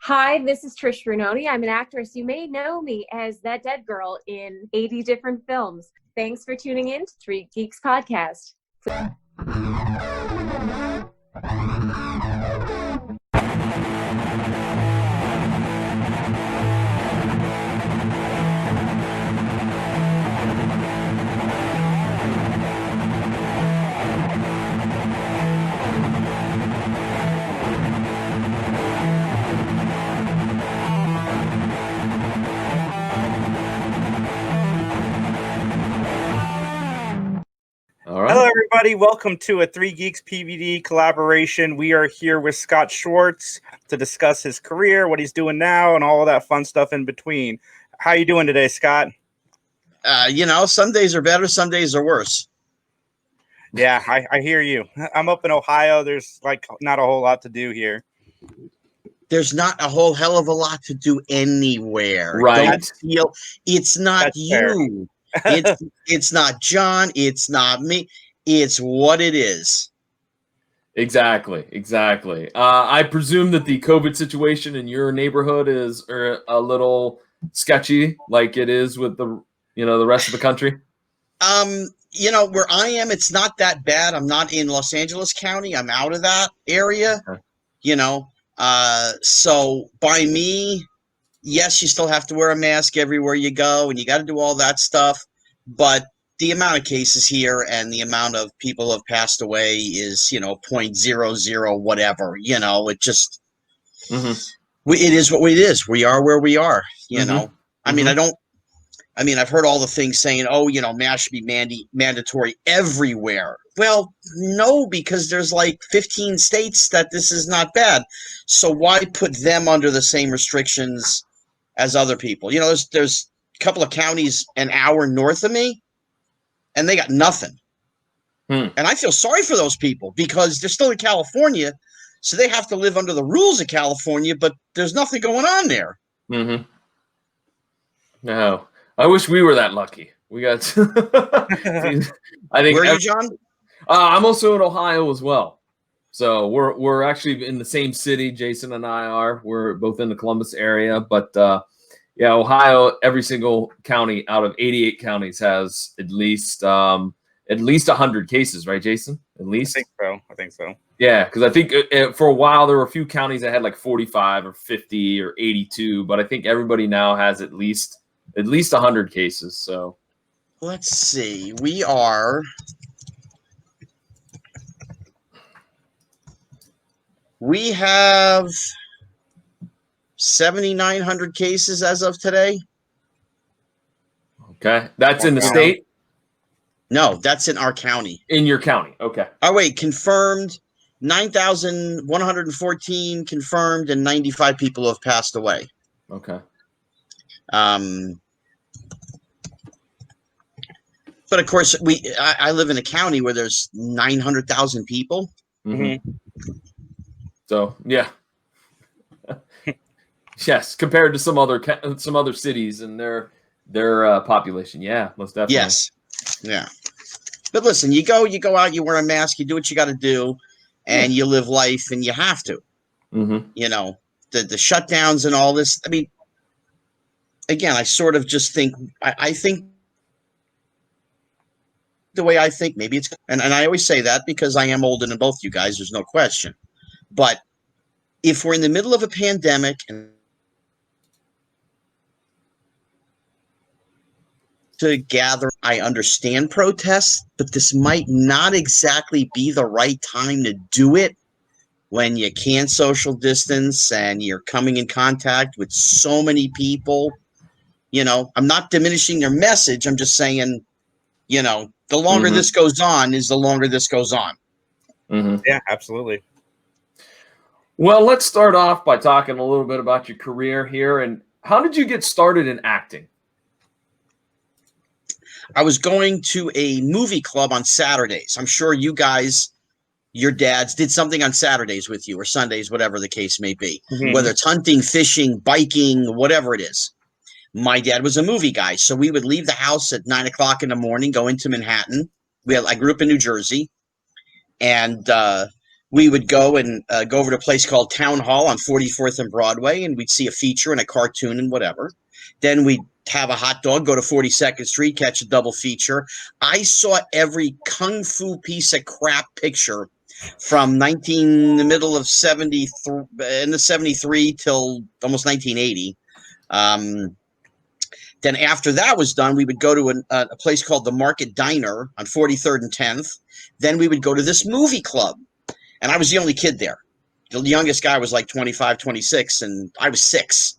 Hi, this is Trish Brunoni. I'm an actress. You may know me as that dead girl in 80 different films. Thanks for tuning in to Three Geeks Podcast. All right. Hello, everybody. Welcome to a Three Geeks PVD collaboration. We are here with Scott Schwartz to discuss his career, what he's doing now, and all of that fun stuff in between. How you doing today, Scott? Some days are better, some days are worse. Yeah, I hear you. I'm up in Ohio. There's not a whole lot to do here. There's not a whole hell of a lot to do anywhere. Right. Don't feel it's not That's you. It's not John. It's not me. It's what it is. Exactly. I presume that the COVID situation in your neighborhood is a little sketchy, like it is with the rest of the country. Where I am, it's not that bad. I'm not in Los Angeles County. I'm out of that area. Okay. So by me, yes, you still have to wear a mask everywhere you go, and you got to do all that stuff. But the amount of cases here and the amount of people who have passed away is, 0.00 whatever. It just it is what it is. We are where we are. I've heard all the things saying, masks should be mandatory everywhere. Well, no, because there's like 15 states that this is not bad. So why put them under the same restrictions as other people? There's a couple of counties an hour north of me, and they got nothing. And I feel sorry for those people because they're still in California, so they have to live under the rules of California, but there's nothing going on there. No. I wish we were that lucky. We got. I think. Where are you, John? I'm also in Ohio as well. So we're actually in the same city. Jason and I are. We're both in the Columbus area, but Ohio. Every single county out of 88 counties has at least 100 cases, right, Jason? At least. I think so. Yeah, because I think for a while there were a few counties that had like 45 or 50 or 82, but I think everybody now has at least 100 cases. So let's see. We have 7,900 cases as of today. Okay, that's in the state. No, that's in our county. In your county, okay. Oh wait, confirmed 9,114 confirmed, and 95 people have passed away. Okay. But of course, I live in a county where there's 900,000 people. So yeah, yes, compared to some other cities and their population, yeah, most definitely. Yes, yeah. But listen, you go out, you wear a mask, you do what you got to do, and you live life, and you have to. The shutdowns and all this. I mean, again, I sort of just think I think. The way I think, maybe it's, and I always say that because I am older than both you guys, there's no question. But if we're in the middle of a pandemic and to gather, I understand protests, but this might not exactly be the right time to do it when you can't social distance and you're coming in contact with so many people. I'm not diminishing their message. I'm just saying, the longer this goes on is the longer this goes on. Yeah, absolutely. Well, let's start off by talking a little bit about your career here. And how did you get started in acting? I was going to a movie club on Saturdays. I'm sure you guys, your dads, did something on Saturdays with you, or Sundays, whatever the case may be. Whether it's hunting, fishing, biking, whatever it is. My dad was a movie guy, so we would leave the house at 9 o'clock in the morning, go into Manhattan. I grew up in New Jersey, and we would go and go over to a place called Town Hall on 44th and Broadway, and we'd see a feature and a cartoon and whatever. Then we'd have a hot dog, go to 42nd Street, catch a double feature. I saw every kung fu piece of crap picture from the middle of 73 till almost 1980. Then after that was done, we would go to a place called the Market Diner on 43rd and 10th. Then we would go to this movie club. And I was the only kid there. The youngest guy was like 25, 26, and I was 6.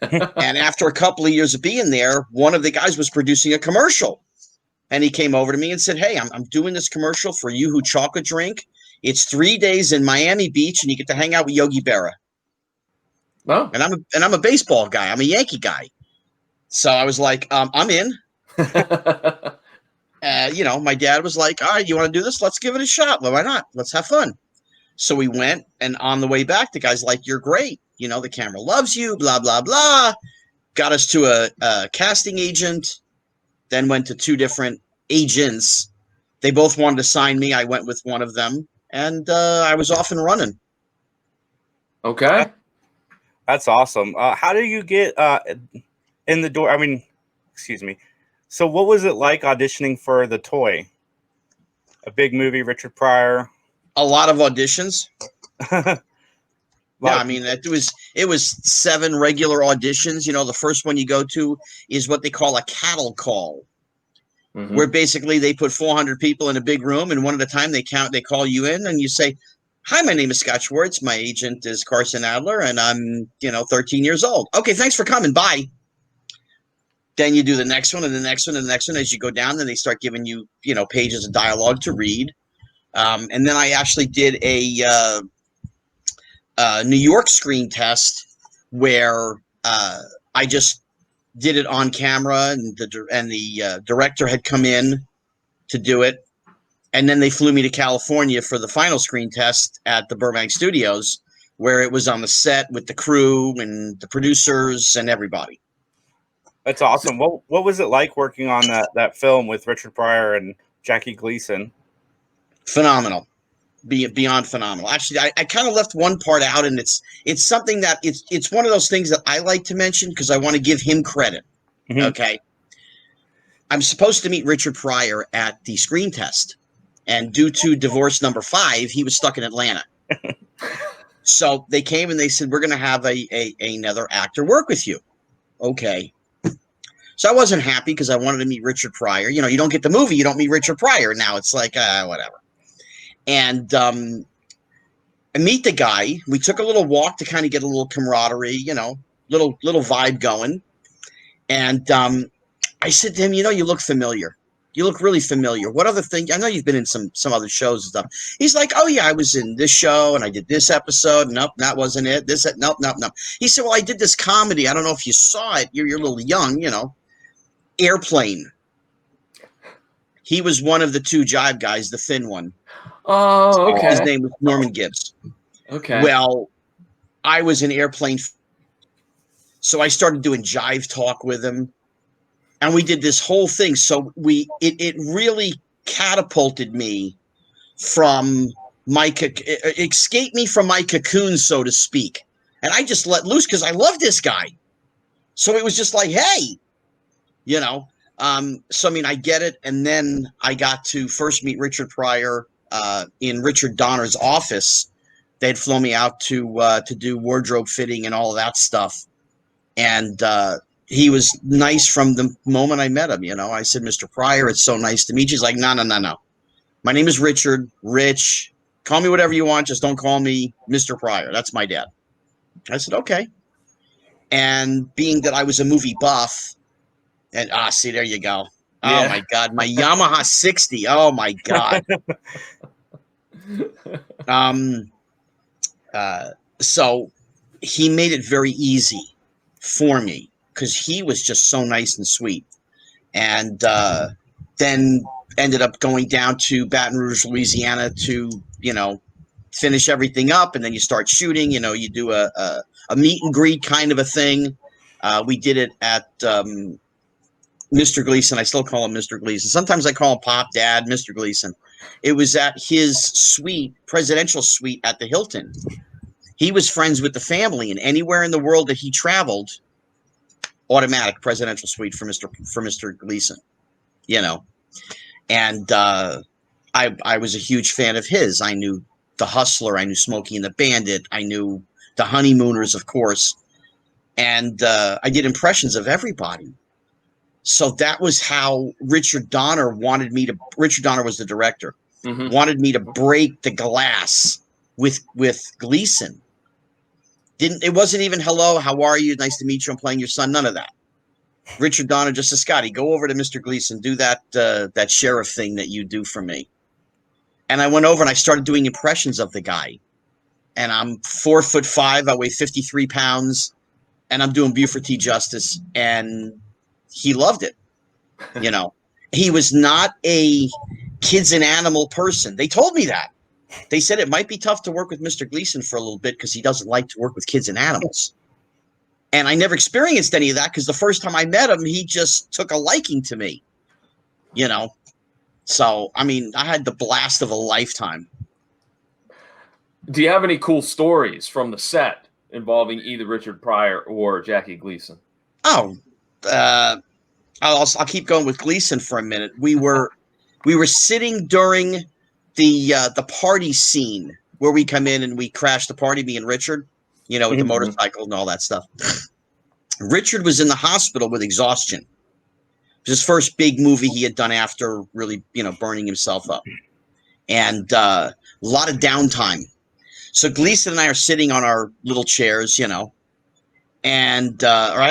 And after a couple of years of being there, one of the guys was producing a commercial. And he came over to me and said, hey, I'm doing this commercial for Yoo-Hoo chocolate drink. It's 3 days in Miami Beach, and you get to hang out with Yogi Berra. Oh. And I'm a baseball guy. I'm a Yankee guy. So I was like, I'm in. My dad was like, all right, you want to do this? Let's give it a shot. Well, why not? Let's have fun. So we went, and on the way back, the guy's like, you're great. The camera loves you, blah, blah, blah. Got us to a casting agent, then went to 2 different agents. They both wanted to sign me. I went with one of them, and I was off and running. Okay. That's awesome. How do you get in the door? I mean, excuse me. So what was it like auditioning for The Toy? A big movie, Richard Pryor. A lot of auditions. Yeah, I mean, it was 7 regular auditions. The first one you go to is what they call a cattle call, where basically they put 400 people in a big room, and one at a time they call you in, and you say, hi, my name is Scott Schwartz. My agent is Carson Adler, and I'm, 13 years old. Okay, thanks for coming. Bye. Then you do the next one and the next one and the next one. As you go down, then they start giving you, pages of dialogue to read. And then I actually did a New York screen test where I just did it on camera, and the director had come in to do it. And then they flew me to California for the final screen test at the Burbank Studios, where it was on the set with the crew and the producers and everybody. That's awesome. What was it like working on that film with Richard Pryor and Jackie Gleason? Phenomenal. Beyond phenomenal. Actually, I kind of left one part out, and it's something that it's one of those things that I like to mention because I want to give him credit. Mm-hmm. Okay. I'm supposed to meet Richard Pryor at the screen test, and due to divorce number 5, he was stuck in Atlanta. So they came and they said, we're going to have another actor work with you. Okay. So I wasn't happy because I wanted to meet Richard Pryor. You don't get the movie, you don't meet Richard Pryor. Now it's like, whatever. And I meet the guy. We took a little walk to kind of get a little camaraderie, little vibe going. And I said to him, you look familiar. You look really familiar. What other thing? I know you've been in some other shows and stuff. He's like, oh, yeah, I was in this show and I did this episode. Nope, that wasn't it. Nope. He said, well, I did this comedy. I don't know if you saw it. You're a little young, Airplane. He was one of the 2 jive guys, the thin one. Oh, okay. His name was Norman Gibbs. Okay. Well, I was in Airplane. So I started doing jive talk with him. And we did this whole thing. So it really catapulted me from escaped me from my cocoon, so to speak. And I just let loose because I love this guy. So it was just like, hey, so, I mean, I get it. And then I got to first meet Richard Pryor in Richard Donner's office. They'd flown me out to do wardrobe fitting and all of that stuff. And he was nice from the moment I met him. I said, Mr. Pryor, it's so nice to meet you. He's like, no. My name is Richard. Rich. Call me whatever you want. Just don't call me Mr. Pryor. That's my dad. I said, okay. And being that I was a movie buff, and see, there you go. Oh, my God. My Yamaha 60. Oh, my God. So he made it very easy for me because he was just so nice and sweet. And then ended up going down to Baton Rouge, Louisiana to, finish everything up. And then you start shooting, you do a meet and greet kind of a thing. We did it at Mr. Gleason. I still call him Mr. Gleason. Sometimes I call him Pop, Dad, Mr. Gleason. It was at his suite, presidential suite at the Hilton. He was friends with the family, and anywhere in the world that he traveled, automatic presidential suite for Mr. Gleason, you know. And I was a huge fan of his. I knew The Hustler, I knew Smokey and the Bandit, I knew The Honeymooners, of course, and I did impressions of everybody. So that was how Richard Donner wanted me to. Richard Donner was the director. Wanted me to break the glass with Gleason. It wasn't even hello, how are you? Nice to meet you. I'm playing your son. None of that. Richard Donner just said, Scotty, go over to Mr. Gleason, do that sheriff thing that you do for me. And I went over and I started doing impressions of the guy. And I'm 4'5", I weigh 53 pounds, and I'm doing Buford T. Justice, and he loved it. You know, he was not a kids and animal person. They told me that. They said it might be tough to work with Mr. Gleason for a little bit because he doesn't like to work with kids and animals. And I never experienced any of that because the first time I met him, he just took a liking to me, you know. So, I mean, I had the blast of a lifetime. Do you have any cool stories from the set involving either Richard Pryor or Jackie Gleason? Oh, I'll keep going with Gleason for a minute. We were sitting during the party scene where we come in and we crash the party, me and Richard, you know, with the motorcycle and all that stuff. Richard was in the hospital with exhaustion. It was his first big movie he had done after really, you know, burning himself up. And a lot of downtime. So Gleason and I are sitting on our little chairs, you know, and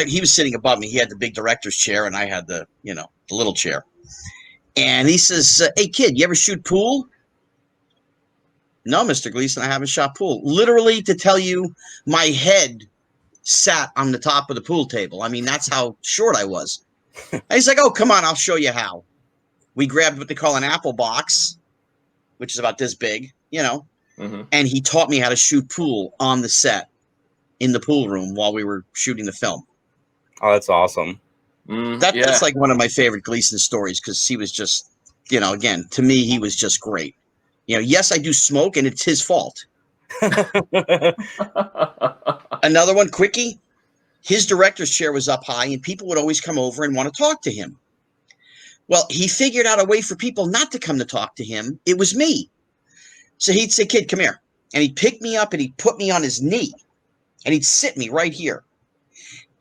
he was sitting above me. He had the big director's chair and I had the little chair. And he says, hey, kid, you ever shoot pool? No, Mr. Gleason, I haven't shot pool. Literally, to tell you, my head sat on the top of the pool table. I mean, that's how short I was. And he's like, oh, come on, I'll show you how. We grabbed what they call an apple box, which is about this big, you know, and he taught me how to shoot pool on the set in the pool room while we were shooting the film. Oh, that's awesome. That's like one of my favorite Gleason stories because he was just, you know, again, to me, he was just great. You know, yes, I do smoke and it's his fault. Another one, quickie. His director's chair was up high and people would always come over and want to talk to him. Well, he figured out a way for people not to come to talk to him. It was me. So he'd say, kid, come here. And he'd pick me up and he'd put me on his knee and he'd sit me right here.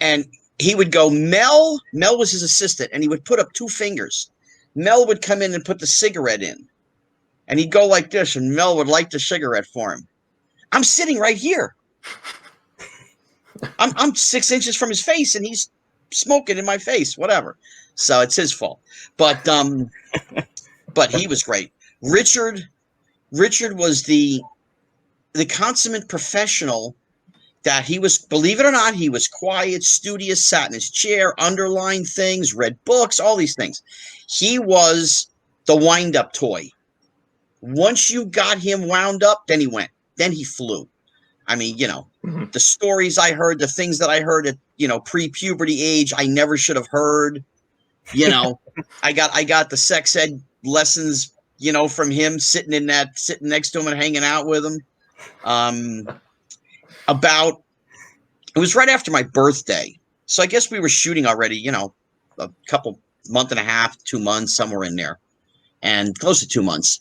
And he would go, Mel was his assistant, and he would put up 2 fingers. Mel would come in and put the cigarette in. And he'd go like this, and Mel would light the cigarette for him. I'm sitting right here. I'm 6 inches from his face, and he's smoking in my face, whatever. So it's his fault. But he was great. Richard was the consummate professional that he was, believe it or not, he was quiet, studious, sat in his chair, underlined things, read books, all these things. He was the wind-up toy. Once you got him wound up, then he went. Then he flew. I mean, you know, the stories I heard, the things that I heard at, you know, pre-puberty age, I never should have heard. You know, I got the sex ed lessons, you know, from him, sitting next to him and hanging out with him. It was right after my birthday. So I guess we were shooting already, you know, a month and a half, 2 months, somewhere in there, and close to 2 months.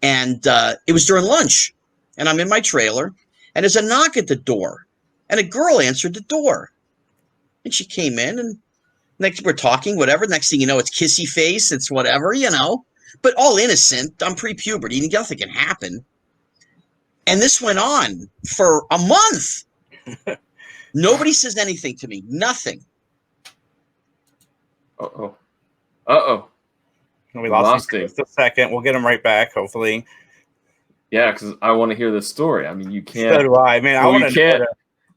And it was during lunch, and I'm in my trailer, and there's a knock at the door, and a girl answered the door, and she came in, and next we're talking, whatever. Next thing you know, it's kissy face, it's whatever, you know, but all innocent. I'm pre-puberty, nothing can happen. And this went on for a month. Nobody says anything to me. Nothing. Uh-oh. We lost him just a second. We'll get him right back, hopefully. Yeah, because I want to hear this story. I mean, you can't. So do I. Man, I want to know what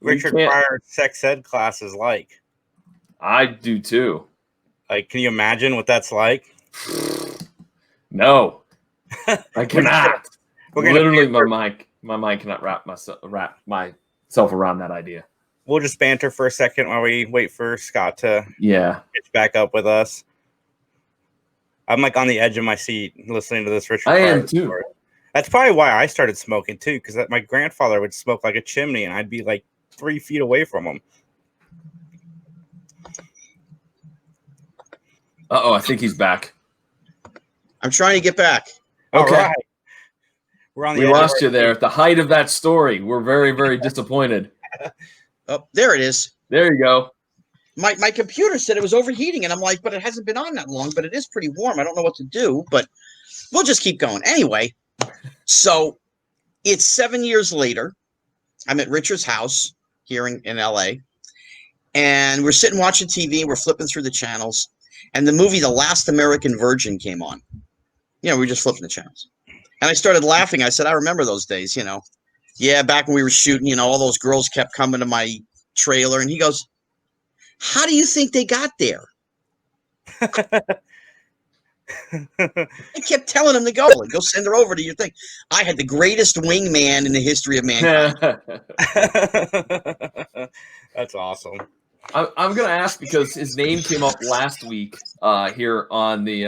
Richard can't. Pryor sex ed class is like. I do too. Like, can you imagine what that's like? No, I cannot. Literally, my mind cannot wrap myself around that idea. We'll just banter for a second while we wait for Scott to catch back up with us. I'm like on the edge of my seat listening to this Richard I Pryor am too. story. That's probably why I started smoking too, because my grandfather would smoke like a chimney, and I'd be like 3 feet away from him. Uh-oh, I think he's back. I'm trying to get back. Okay. All right. We're on the We edge of lost our you there seat. at the height of that story. We're very, very disappointed. Oh, there it is. There you go. My computer said it was overheating, and I'm like, but it hasn't been on that long, but it is pretty warm. I don't know what to do, but we'll just keep going. Anyway, so it's 7 years later. I'm at Richard's house here in LA, and we're sitting watching TV, and we're flipping through the channels, and the movie The Last American Virgin came on. You know, we were just flipping the channels. And I started laughing. I said, I remember those days, you know. Yeah, back when we were shooting, you know, all those girls kept coming to my trailer. And he goes, how do you think they got there? I kept telling him to go send her over to your thing. I had the greatest wingman in the history of mankind. That's awesome. I'm going to ask because his name came up last week here on the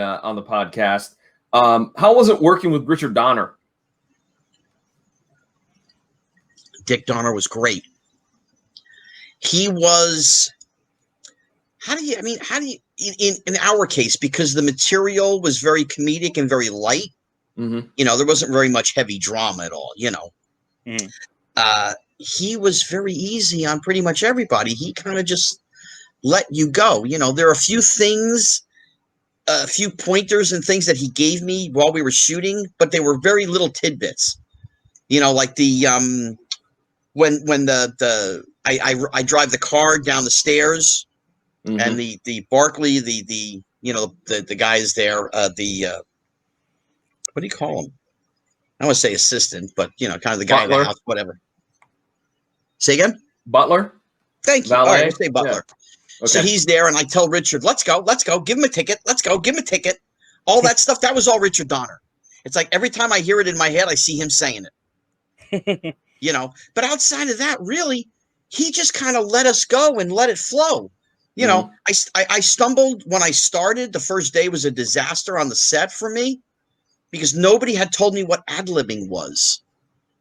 podcast. How was it working with Richard Donner? Dick Donner was great. He was, in our case, because the material was very comedic and very light, Mm-hmm. you know, there wasn't very much heavy drama at all, you know. Mm. He was very easy on pretty much everybody. He kind of just let you go. You know, there are a few things, a few pointers and things that he gave me while we were shooting, but they were very little tidbits. You know, like the when I drive the car down the stairs, Mm-hmm. and the Barkley, the you know, the guys there, what do you call him? I don't want to say assistant, but you know, kind of the guy in Butler. the house, whatever. Say again? Butler? Thank you. Valet? All right, we'll say Butler. Okay. So he's there, and I tell Richard, let's go, give him a ticket, give him a ticket. All that stuff, that was all Richard Donner. It's like every time I hear it in my head, I see him saying it. You know, but outside of that, really, he just kind of let us go and let it flow. You know, I stumbled when I started. The first day was a disaster on the set for me because nobody had told me what ad-libbing was.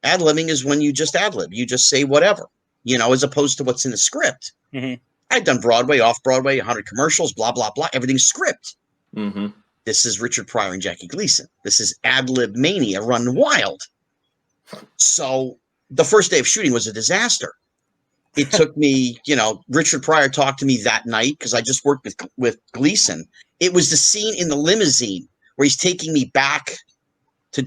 Ad-libbing is when you just ad-lib. You just say whatever, you know, as opposed to what's in the script. Mm-hmm. I'd done Broadway, off-Broadway, 100 commercials, blah, blah, blah. Everything's script. Mm-hmm. This is Richard Pryor and Jackie Gleason. This is ad-lib mania run wild. So the first day of shooting was a disaster. It took me, you know, Richard Pryor talked to me that night because I just worked with Gleason. It was the scene in the limousine where he's taking me back to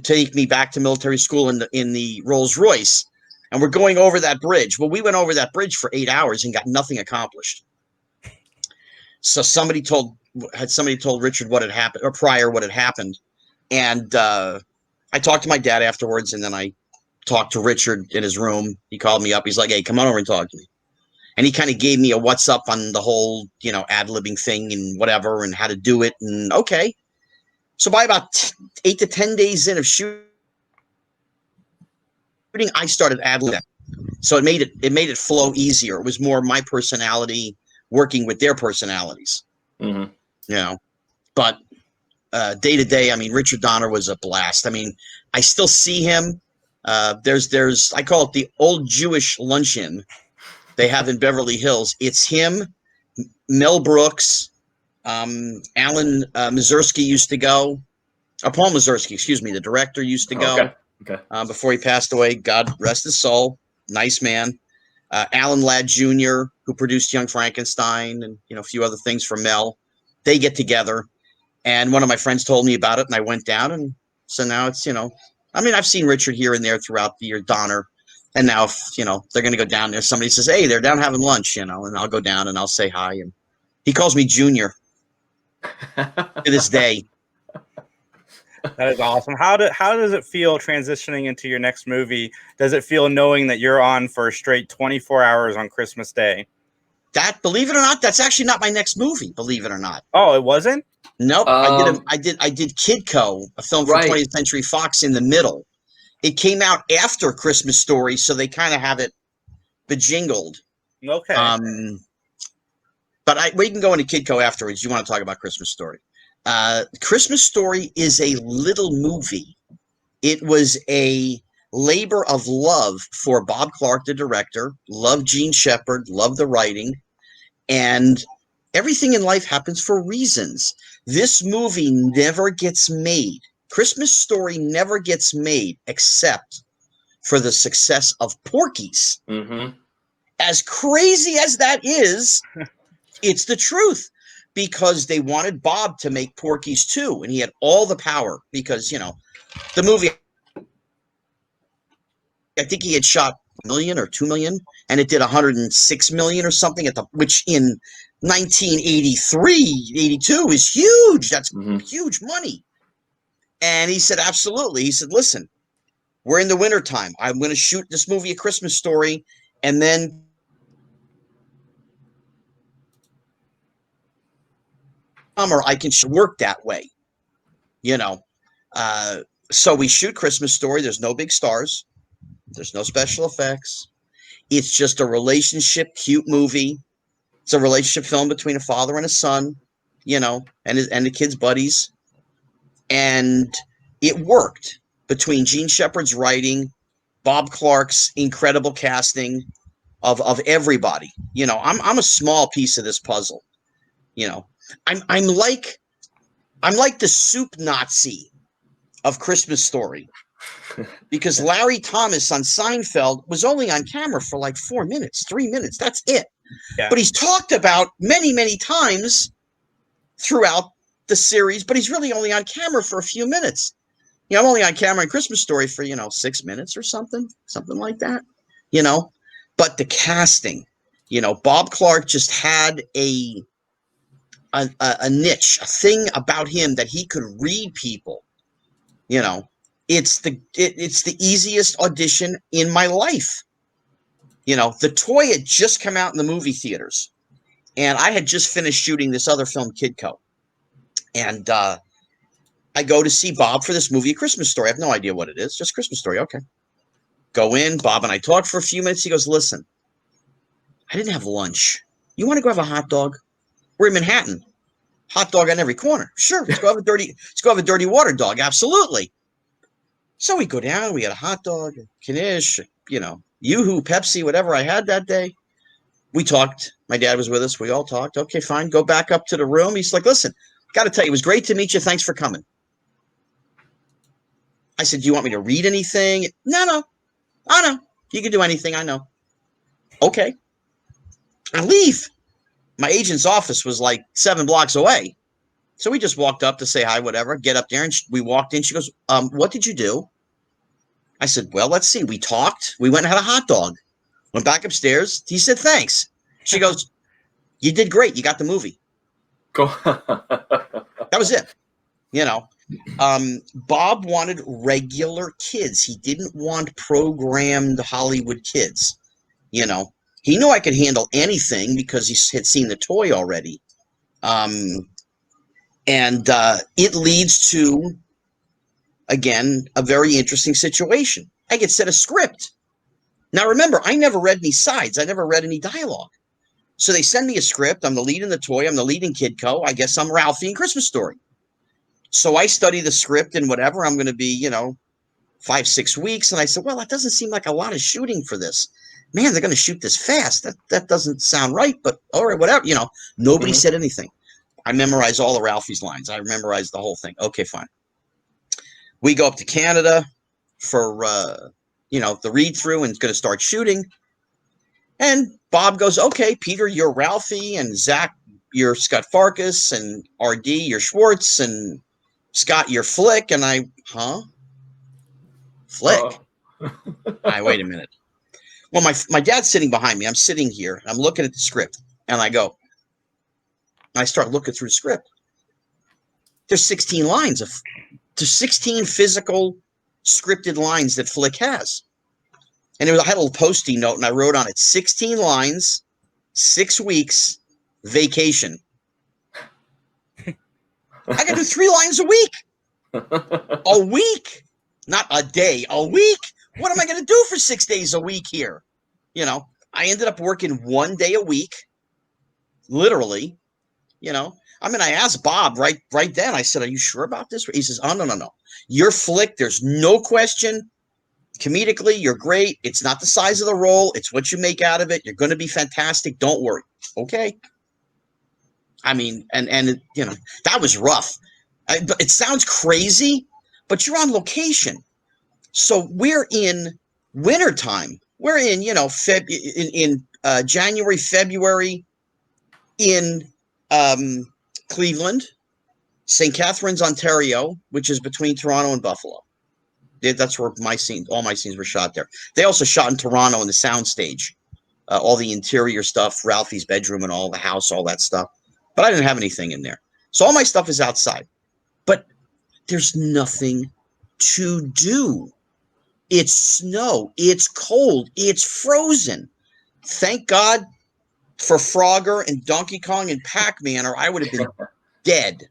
military school in the Rolls Royce, and we're going over that bridge. Well, we went over that bridge for 8 hours and got nothing accomplished. So somebody told Richard what had happened, or Pryor what had happened, and I talked to my dad afterwards, and then I talked to Richard in his room. He called me up. He's like, hey, come on over and talk to me. And he kind of gave me a what's up on the whole, you know, ad-libbing thing and whatever and how to do it. And okay. So by about 8 to 10 days in of shooting, I started ad-libbing. So it made it flow easier. It was more my personality working with their personalities. Mm-hmm. You know, but day to day, I mean, Richard Donner was a blast. I mean, I still see him. There's I call it the old Jewish luncheon they have in Beverly Hills. It's him, Mel Brooks, Alan Mazursky used to go. Paul Mazursky, excuse me, the director used to go. Okay. Before he passed away. God rest his soul. Nice man. Alan Ladd Jr., who produced Young Frankenstein and, you know, a few other things for Mel. They get together, and one of my friends told me about it, and I went down, and so now it's, you know, I mean, I've seen Richard here and there throughout the year, Donner, and now, if, you know, they're going to go down there, somebody says, hey, they're down having lunch, you know, and I'll go down and I'll say hi, and he calls me Junior to this day. That is awesome. How does it feel transitioning into your next movie? Does it feel knowing that you're on for a straight 24 hours on Christmas Day? That, believe it or not, that's actually not my next movie, believe it or not. Oh, it wasn't? Nope. I did Kidco, a film from 20th Century Fox, in the middle. It came out after Christmas Story, so they kind of have it bejingled. Okay. But we can go into Kidco afterwards. You want to talk about Christmas Story. Christmas Story is a little movie. It was a labor of love for Bob Clark, the director. Loved Gene Shepard, loved the writing, and everything in life happens for reasons. This movie never gets made. Christmas Story never gets made except for the success of Porky's. Mm-hmm. As crazy as that is, it's the truth, because they wanted Bob to make Porky's too, and he had all the power because, you know, the movie, I think he had shot $1 million or $2 million, and it did $106 million or something which in 1983, 82 is huge. That's huge money. And he said, absolutely. He said, listen, we're in the wintertime. I'm going to shoot this movie, A Christmas Story, and then summer I can work that way, you know. So we shoot Christmas Story. There's no big stars. There's no special effects. It's just a relationship, cute movie. It's a relationship film between a father and a son, you know, and the kid's buddies. And it worked between Gene Shepard's writing, Bob Clark's incredible casting of everybody. You know, I'm a small piece of this puzzle. You know, I'm like the soup Nazi of Christmas Story, because Larry Thomas on Seinfeld was only on camera for like 4 minutes, 3 minutes. That's it. Yeah. But he's talked about many, many times throughout the series, but he's really only on camera for a few minutes. You know, I'm only on camera in Christmas Story for, 6 minutes or something like that, but the casting, Bob Clark just had a niche, a thing about him that he could read people. It's the easiest audition in my life. The toy had just come out in the movie theaters, and I had just finished shooting this other film, Kidco. And I go to see Bob for this movie, A Christmas Story. I have no idea what it is, just Christmas Story. Okay. Go in, Bob and I talked for a few minutes. He goes, listen, I didn't have lunch. You want to go have a hot dog? We're in Manhattan. Hot dog on every corner. Sure, let's go have a dirty water dog. Absolutely. So we go down, we had a hot dog, Knish, Yoo-hoo, Pepsi, whatever I had that day. We talked. My dad was with us. We all talked. Okay, fine. Go back up to the room. He's like, listen, got to tell you, it was great to meet you. Thanks for coming. I said, do you want me to read anything? No. I know. You can do anything. I know. Okay. I leave. My agent's office was like 7 blocks away. So we just walked up to say hi, whatever, get up there. And we walked in. She goes, what did you do? I said, well, let's see. We talked. We went and had a hot dog. Went back upstairs. He said, thanks. She goes, you did great. You got the movie. Cool. That was it. Bob wanted regular kids. He didn't want programmed Hollywood kids. He knew I could handle anything because he had seen the toy already. And it leads to, again, a very interesting situation. I get sent a script. Now, remember, I never read any sides. I never read any dialogue. So they send me a script. I'm the lead in the toy. I'm the lead in Kidco. I guess I'm Ralphie in Christmas Story. So I study the script and whatever. I'm going to be, 5-6 weeks. And I said, well, that doesn't seem like a lot of shooting for this. Man, they're going to shoot this fast. That doesn't sound right. But all right, whatever. Nobody said anything. I memorized all of Ralphie's lines. I memorized the whole thing. Okay, fine. We go up to Canada for, the read-through and going to start shooting. And Bob goes, okay, Peter, you're Ralphie, and Zach, you're Scott Farkas, and RD, you're Schwartz, and Scott, you're Flick. And I, Flick? Wait a minute. Well, my dad's sitting behind me. I'm sitting here. And I'm looking at the script. And I start looking through the script. There's 16 lines. There's 16 physical scripted lines that Flick has. And I had a little Post-it note, and I wrote on it, 16 lines, 6 weeks, vacation. I got to do 3 lines a week. A week. Not a day, a week. What am I going to do for 6 days a week here? I ended up working 1 day a week, literally. I mean, I asked Bob right then. I said, "Are you sure about this?" He says, "Oh, no. Your flick, there's no question. Comedically, you're great. It's not the size of the role. It's what you make out of it. You're going to be fantastic. Don't worry." Okay. I mean, and that was rough. It sounds crazy, but you're on location. So we're in wintertime. We're in, January, February in Cleveland, St. Catharines, Ontario, which is between Toronto and Buffalo. That's where all my scenes were shot there. They also shot in Toronto in the soundstage, all the interior stuff, Ralphie's bedroom and all the house, all that stuff. But I didn't have anything in there. So all my stuff is outside. But there's nothing to do. It's snow. It's cold. It's frozen. Thank God for Frogger and Donkey Kong and Pac-Man, or I would have been dead.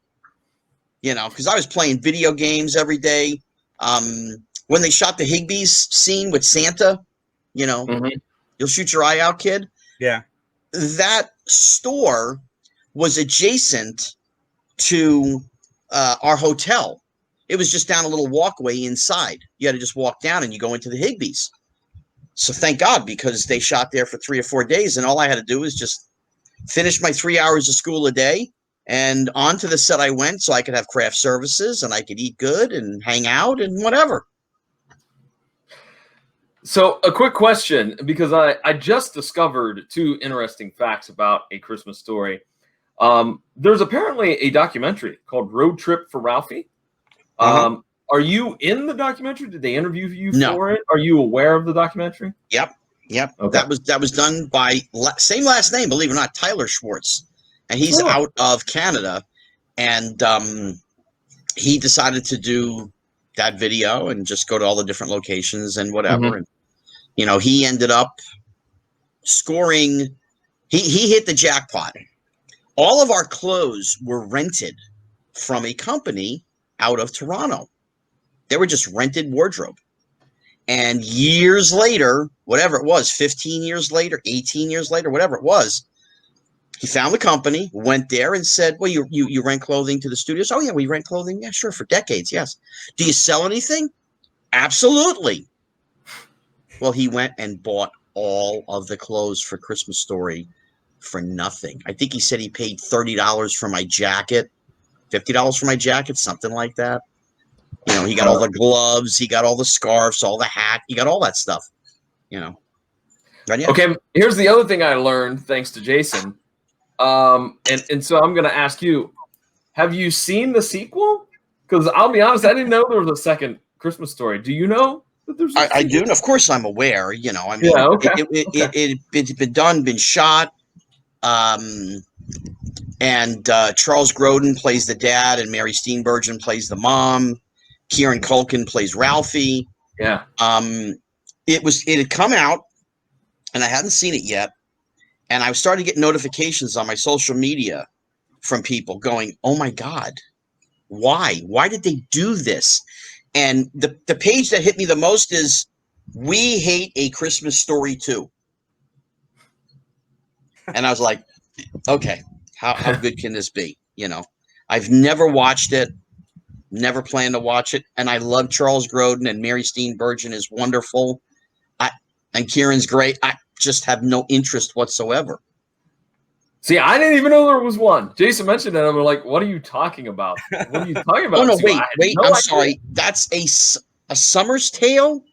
Because I was playing video games every day. When they shot the Higbee's scene with Santa, you'll shoot your eye out, kid. Yeah. That store was adjacent to our hotel. It was just down a little walkway inside. You had to just walk down and you go into the Higbee's. So thank God, because they shot there for 3 or 4 days, and all I had to do was just finish my 3 hours of school a day, and onto the set I went so I could have craft services and I could eat good and hang out and whatever. So a quick question, because I just discovered 2 interesting facts about A Christmas Story. There's apparently a documentary called Road Trip for Ralphie. Are you in the documentary? Did they interview you for it? Are you aware of the documentary? Yep. Okay. That was done by same last name, believe it or not, Tyler Schwartz, and he's out of Canada, and he decided to do that video and just go to all the different locations and whatever. And he ended up scoring. He hit the jackpot. All of our clothes were rented from a company out of Toronto. They were just rented wardrobe. And years later, whatever it was, 15 years later, 18 years later, whatever it was, he found the company, went there and said, "Well, you rent clothing to the studios?" "Oh, yeah, we rent clothing." "Yeah, sure, for decades, yes." "Do you sell anything?" "Absolutely." Well, he went and bought all of the clothes for Christmas Story for nothing. I think he said he paid $30 for my jacket, $50 for my jacket, something like that. He got all the gloves, he got all the scarves, all the hat, he got all that stuff. Okay, here's the other thing I learned thanks to Jason. And so I'm going to ask you, have you seen the sequel? Because I'll be honest, I didn't know there was a second Christmas Story. Do you know that there's a I do. And of course, I'm aware. It's been done, been shot. And Charles Grodin plays the dad, and Mary Steenburgen plays the mom. Kieran Culkin plays Ralphie. Yeah. It had come out, and I hadn't seen it yet. And I started getting notifications on my social media from people going, "Oh my God, why? Why did they do this?" And the page that hit me the most is, "We hate A Christmas Story 2." And I was like, okay, how good can this be? I've never watched it, never planned to watch it. And I love Charles Grodin, and Mary Steenburgen is wonderful. And Kieran's great. I just have no interest whatsoever. See, I didn't even know there was one. Jason mentioned it. I'm like, what are you talking about? What are you talking about? Oh, no, wait. I'm sorry. That's a Summer's Tale?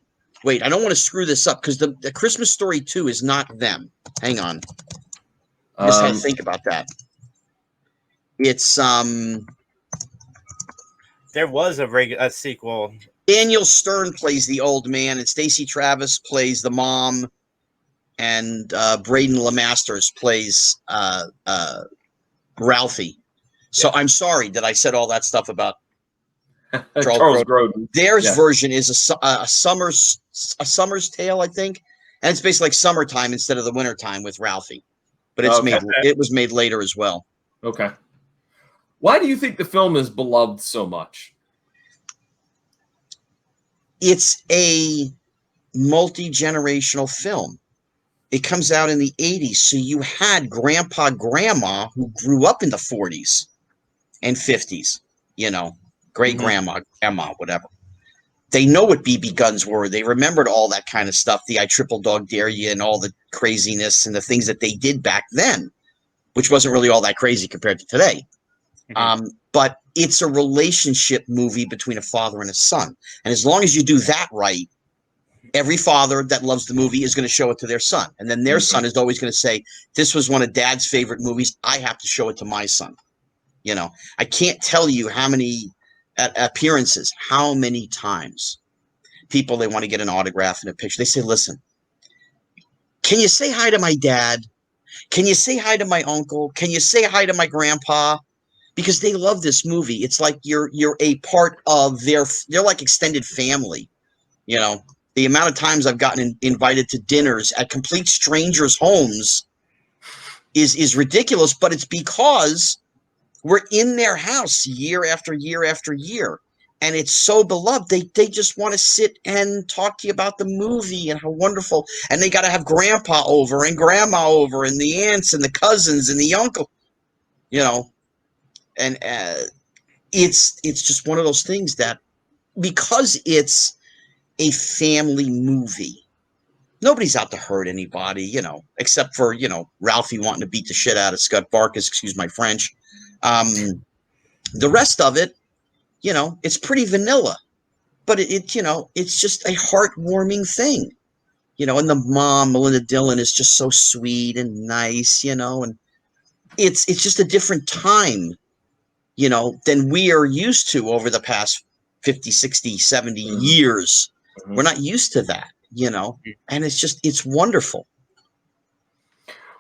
Wait, I don't want to screw this up, because the Christmas Story 2 is not them. Hang on. I just had to think about that. It's there was a sequel. Daniel Stern plays the old man, and Stacey Travis plays the mom, and Braden Lemasters plays Ralphie. So I'm sorry that I said all that stuff about Charles Grodin. Their version is a summer's tale, I think, and it's basically like summertime instead of the wintertime with Ralphie. But it was made later as well. Okay. Why do you think the film is beloved so much? It's a multi-generational film. It comes out in the 80s, so you had grandpa, grandma who grew up in the 40s and 50s, you know, great grandma, grandma, whatever. They know what BB guns were. They remembered all that kind of stuff, the I Triple Dog Dare You and all the craziness and the things that they did back then, which wasn't really all that crazy compared to today. But it's a relationship movie between a father and a son. And as long as you do that right, every father that loves the movie is going to show it to their son. And then their son is always going to say, this was one of Dad's favorite movies. I have to show it to my son. You know, I can't tell you how many appearances, how many times people, they want to get an autograph and a picture. They say, listen, can you say hi to my dad? Can you say hi to my uncle? Can you say hi to my grandpa? Because they love this movie. It's like you're a part of they're like extended family. You know, the amount of times I've gotten invited to dinners at complete strangers' homes is ridiculous, but it's because we're in their house year after year after year. And it's so beloved. They just want to sit and talk to you about the movie and how wonderful. And they got to have grandpa over and grandma over and the aunts and the cousins and the uncle, you know. And it's just one of those things that because it's a family movie, nobody's out to hurt anybody, you know, except for, you know, Ralphie wanting to beat the shit out of Scott Barkus, excuse my French. The rest of it, you know, it's pretty vanilla, but it you know, it's just a heartwarming thing, you know, and the mom, Melinda Dillon, is just so sweet and nice, you know, and it's just a different time, you know, than we are used to over the past 50, 60, 70 years. We're not used to that, you know, and it's wonderful.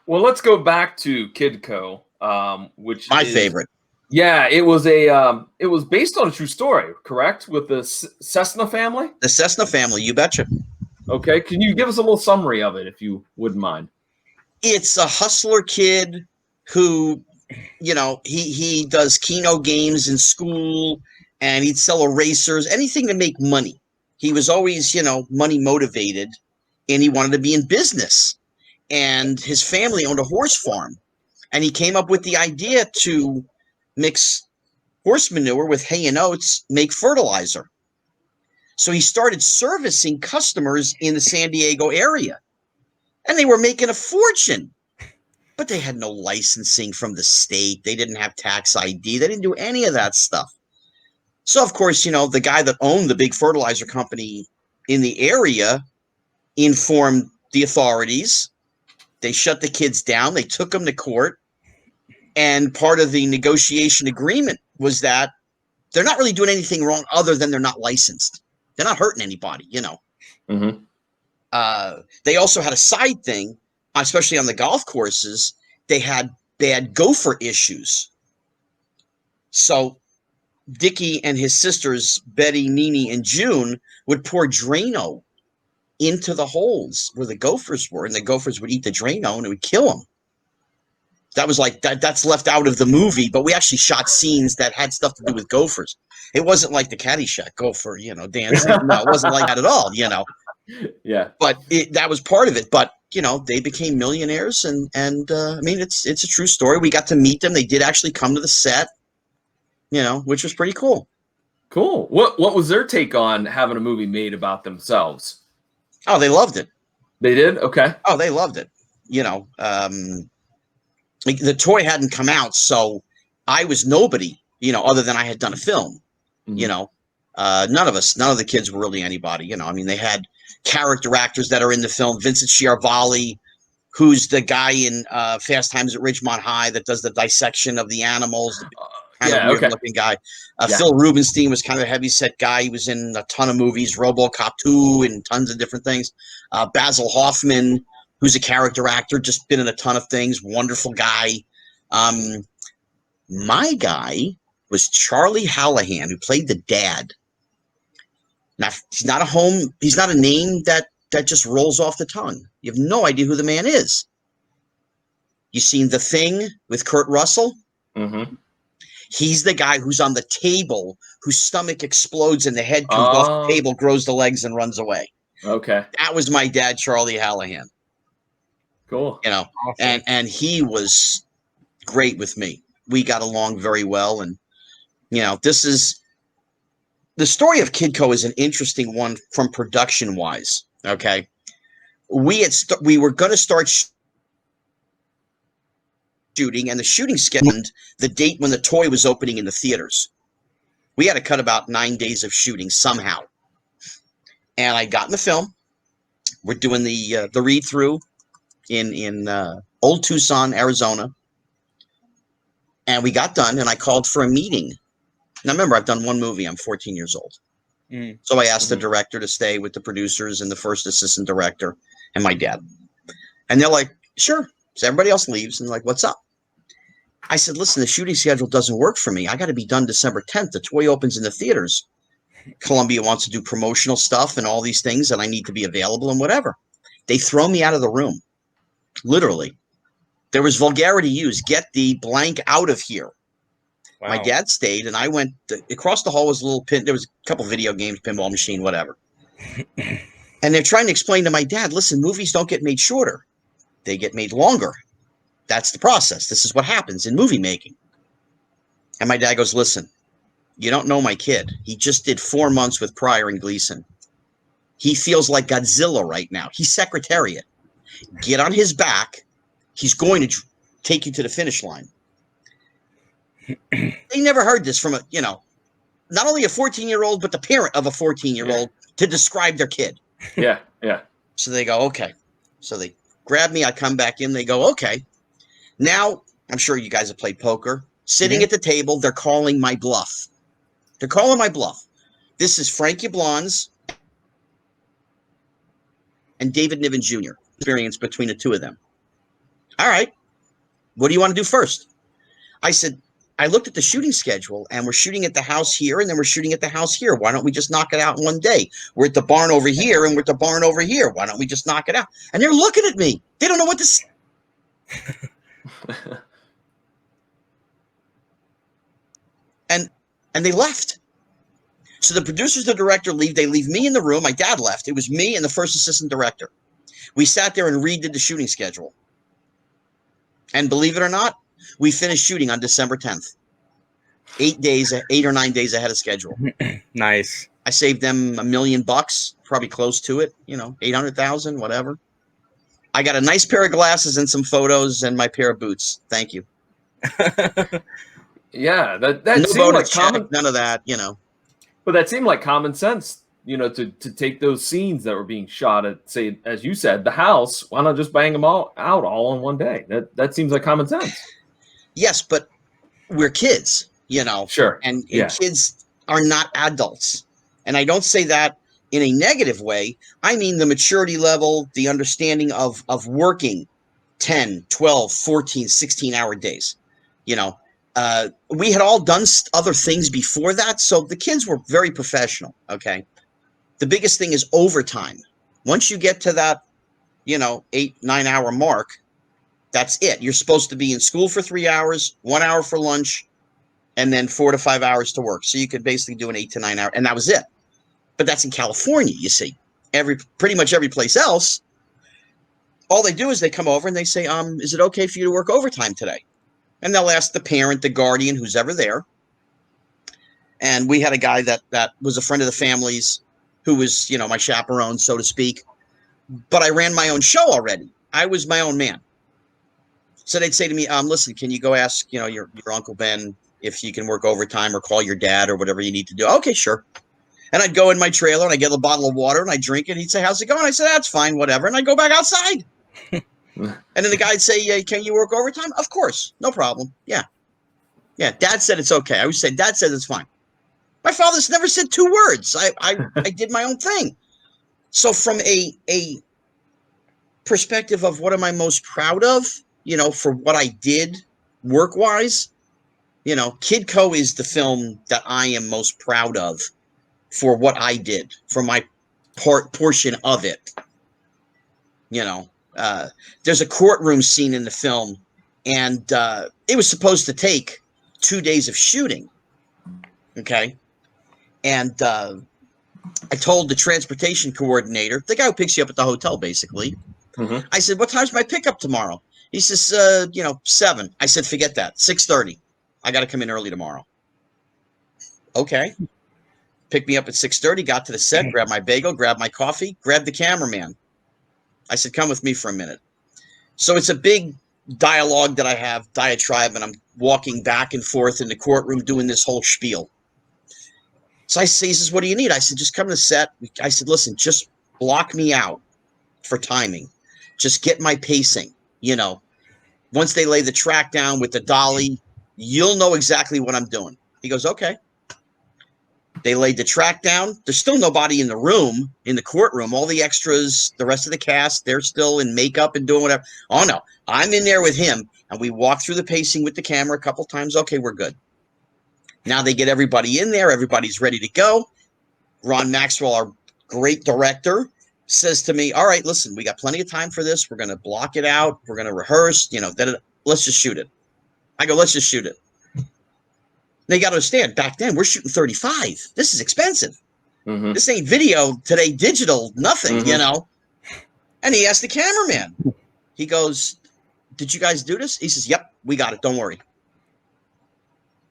Well, let's go back to Kidco, which my favorite. Yeah, it was based on a true story, correct? With the Cessna family? The Cessna family, you betcha. Okay, can you give us a little summary of it, if you wouldn't mind? It's a hustler kid who, you know, he does Keno games in school, and he'd sell erasers, anything to make money. He was always, you know, money motivated, and he wanted to be in business. And his family owned a horse farm, and he came up with the idea to mix horse manure with hay and oats, make fertilizer. So he started servicing customers in the San Diego area, and they were making a fortune. But they had no licensing from the state. They didn't have tax ID. They didn't do any of that stuff. So, of course, you know, the guy that owned the big fertilizer company in the area informed the authorities. They shut the kids down. They took them to court. And part of the negotiation agreement was that they're not really doing anything wrong other than they're not licensed. They're not hurting anybody, you know. They also had a side thing, especially on the golf courses. They had bad gopher issues. So Dickie and his sisters, Betty, Nene, and June, would pour Drano into the holes where the gophers were, and the gophers would eat the Drano and it would kill them. That was like that's left out of the movie, but we actually shot scenes that had stuff to do with gophers. It wasn't like the Caddyshack gopher, you know, dancing. No, it wasn't like that at all, you know. Yeah. But that was part of it. But, you know, they became millionaires, and I mean, it's a true story. We got to meet them. They did actually come to the set, you know, which was pretty cool. Cool. What was their take on having a movie made about themselves? Oh, they loved it. They did? Okay. Oh, they loved it. You know, the toy hadn't come out, so I was nobody, you know, other than I had done a film. You know, none of the kids were really anybody, you know. I mean, they had character actors that are in the film. Vincent Schiavalli, who's the guy in Fast Times at Ridgemont High that does the dissection of the animals, kind of weird looking guy. Phil Rubenstein was kind of a heavyset guy. He was in a ton of movies, RoboCop 2 and tons of different things. Basil Hoffman, who's a character actor, just been in a ton of things. Wonderful guy. My guy was Charlie Hallahan, who played the dad. Now, he's not a name that just rolls off the tongue. You have no idea who the man is. You seen The Thing with Kurt Russell? He's the guy who's on the table, whose stomach explodes and the head comes off the table, grows the legs, and runs away. Okay. That was my dad, Charlie Hallahan. Cool. You know, awesome. and he was great with me. We got along very well, and You know, this is the story of Kidco is an interesting one from production wise. Okay. We were going to start shooting, and the shooting scheduled the date when the toy was opening in the theaters. We had to cut about 9 days of shooting somehow. And I got in the film. We're doing the read through in Old Tucson, Arizona. And we got done, and I called for a meeting. Now, remember, I've done one movie. I'm 14 years old. So I asked the director to stay with the producers and the first assistant director and my dad. And they're like, sure. So everybody else leaves, and like, what's up? I said, listen, the shooting schedule doesn't work for me. I got to be done December 10th. The toy opens in the theaters. Columbia wants to do promotional stuff and all these things, and I need to be available and whatever. They throw me out of the room. Literally. There was vulgarity used. Get the blank out of here. Wow. My dad stayed, and I went across the hall was a little pin. There was a couple video games, pinball machine, whatever. And they're trying to explain to my dad, listen, movies don't get made shorter. They get made longer. That's the process. This is what happens in movie making. And my dad goes, listen, you don't know my kid. He just did 4 months with Pryor and Gleason. He feels like Godzilla right now. He's Secretariat. Get on his back. He's going to take you to the finish line. They never heard this from not only a 14-year-old, but the parent of a 14-year-old to describe their kid. Yeah, yeah. So they go, okay. So they grab me. I come back in. They go, okay. Now, I'm sure you guys have played poker. Sitting at the table, they're calling my bluff. They're calling my bluff. This is Frank Yablans and David Niven Jr. Experience between the two of them. All right. What do you want to do first? I said, I looked at the shooting schedule, and we're shooting at the house here, and then we're shooting at the house here. Why don't we just knock it out in one day? We're at the barn over here, and we're at the barn over here. Why don't we just knock it out? And they're looking at me. They don't know what to say. And they left. So the producers, the director leave. They leave me in the room. My dad left. It was me and the first assistant director. We sat there and redid the shooting schedule. And believe it or not, we finished shooting on December 10th. 8 or 9 days ahead of schedule. Nice. I saved them $1 million, probably close to it, 800,000, whatever. I got a nice pair of glasses and some photos and my pair of boots. Thank you. Yeah, that no seemed like check, none of that, But that seemed like common sense, to take those scenes that were being shot at, say, as you said, the house. Why not just bang them all out all in one day? That seems like common sense. Yes, but we're kids, Sure. And kids are not adults. And I don't say that in a negative way. I mean the maturity level, the understanding of working 10, 12, 14, 16-hour days. We had all done other things before that, so the kids were very professional, okay? The biggest thing is overtime. Once you get to that, 8, 9 hour mark, that's it. You're supposed to be in school for 3 hours, 1 hour for lunch, and then 4 to 5 hours to work. So you could basically do an 8 to 9 hour, and that was it. But that's in California, you see. Pretty much every place else, all they do is they come over and they say, is it okay for you to work overtime today? And they'll ask the parent, the guardian, who's ever there. And we had a guy that was a friend of the family's who was, my chaperone, so to speak. But I ran my own show already. I was my own man. So they'd say to me, listen, can you go ask, your Uncle Ben if you can work overtime or call your dad or whatever you need to do? Okay, sure. And I'd go in my trailer and I'd get a bottle of water and I'd drink it. He'd say, how's it going? I said, that's fine, whatever. And I'd go back outside. And then the guy'd say, can you work overtime? Of course. No problem. Yeah. Yeah. Dad said it's okay. I always say, Dad said it's fine. My father's never said 2 words. I did my own thing. So from a perspective of what am I most proud of, for what I did work-wise, Kidco is the film that I am most proud of for what I did, for my portion of it. There's a courtroom scene in the film, and it was supposed to take 2 days of shooting. Okay. And I told the transportation coordinator, the guy who picks you up at the hotel, basically, I said, what time's my pickup tomorrow? He says, 7. I said, forget that. 6:30. I got to come in early tomorrow. Okay. Picked me up at 6:30, got to the set, grabbed my bagel, grabbed my coffee, grabbed the cameraman. I said, come with me for a minute. So it's a big dialogue that I have, diatribe, and I'm walking back and forth in the courtroom doing this whole spiel. So he says, what do you need? I said, just come to the set. I said, listen, just block me out for timing. Just get my pacing. Once they lay the track down with the dolly, you'll know exactly what I'm doing. He goes, okay. They laid the track down. There's still nobody in the room, in the courtroom. All the extras, the rest of the cast, they're still in makeup and doing whatever. Oh, no. I'm in there with him, and we walk through the pacing with the camera a couple times. Okay, we're good. Now they get everybody in there. Everybody's ready to go. Ron Maxwell, our great director, says to me, all right, listen, we got plenty of time for this. We're going to block it out. We're going to rehearse. Let's just shoot it. I go, let's just shoot it. They got to understand, back then, we're shooting 35. This is expensive. Mm-hmm. This ain't video today, digital, nothing, And he asked the cameraman. He goes, did you guys do this? He says, yep, we got it. Don't worry.